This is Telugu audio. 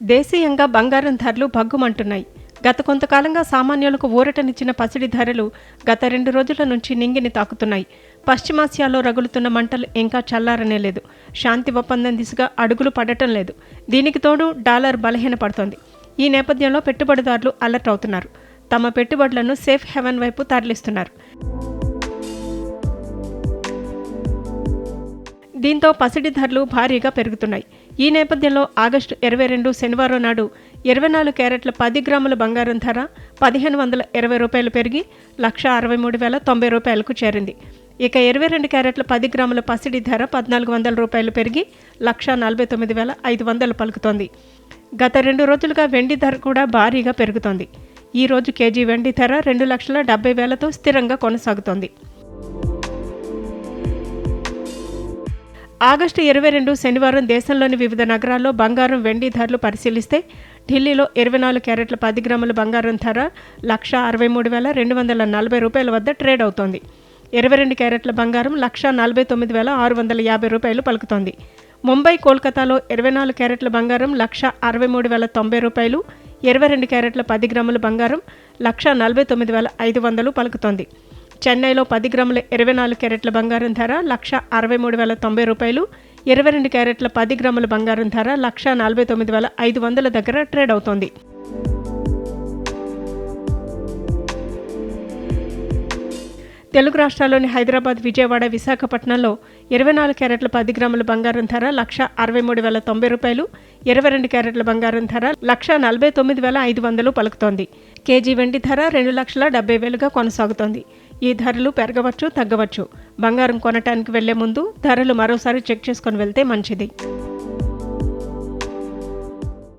దేశీయంగా బంగారం ధరలు భగ్గుమంటున్నాయి. గత కొంతకాలంగా సామాన్యులకు ఊరటనిచ్చిన పసిడి ధరలు గత 2 రోజుల నుంచి నింగిని తాకుతున్నాయి. పశ్చిమాసియాలో రగులుతున్న మంటలు ఇంకా చల్లారనే లేదు. శాంతి ఒప్పందం దిశగా అడుగులు పడటం లేదు. దీనికి తోడు డాలర్ బలహీనపడుతోంది. ఈ నేపథ్యంలో పెట్టుబడిదారులు అలర్ట్ అవుతున్నారు. తమ పెట్టుబడులను సేఫ్ హెవెన్ వైపు తరలిస్తున్నారు. దీంతో పసిడి ధరలు భారీగా పెరుగుతున్నాయి. ఈ నేపథ్యంలో ఆగస్టు 22 శనివారం నాడు 24 క్యారెట్ల 10 గ్రాముల బంగారం ధర 1520 రూపాయలు పెరిగి 1,63,090 రూపాయలకు చేరింది. ఇక 22 క్యారెట్ల 10 గ్రాముల పసిడి ధర 1,400 రూపాయలు పెరిగి 1,49,500 పలుకుతోంది. గత 2 రోజులుగా వెండి ధర కూడా భారీగా పెరుగుతోంది. ఈ రోజు కేజీ వెండి ధర 2,70,000తో స్థిరంగా కొనసాగుతోంది. ఆగస్టు 22 శనివారం దేశంలోని వివిధ నగరాల్లో బంగారం, వెండి ధరలు పరిశీలిస్తే ఢిల్లీలో 24 క్యారెట్ల 10 గ్రాముల బంగారం ధర 1,63,240 రూపాయల వద్ద ట్రేడ్ అవుతోంది. 22 క్యారెట్ల బంగారం 1,49,650 రూపాయలు పలుకుతోంది. ముంబై, కోల్కతాలో 24 క్యారెట్ల బంగారం 1,63,090 రూపాయలు, 22 క్యారెట్ల 10 గ్రాముల బంగారం 1,49,500 పలుకుతోంది. చెన్నైలో 10 గ్రాముల 24 క్యారెట్ల బంగారం ధర 1,63,090 రూపాయలు, 22 క్యారెట్ల 10 గ్రాముల బంగారం ధర 1,49,500 దగ్గర ట్రేడ్ అవుతోంది. తెలుగు రాష్ట్రాల్లోని హైదరాబాద్, విజయవాడ, విశాఖపట్నంలో 24 క్యారెట్ల 10 గ్రాముల బంగారం ధర 1,63,090 రూపాయలు, 22 క్యారెట్ల బంగారం ధర 1,49,500 పలుకుతోంది. కేజీ వెండి ధర 2,70,000గా కొనసాగుతోంది. ఈ ధరలు పెరగవచ్చు, తగ్గవచ్చు. బంగారం కొనటానికి వెళ్లే ముందు ధరలు మరోసారి చెక్ చేసుకొని వెళ్తే మంచిది.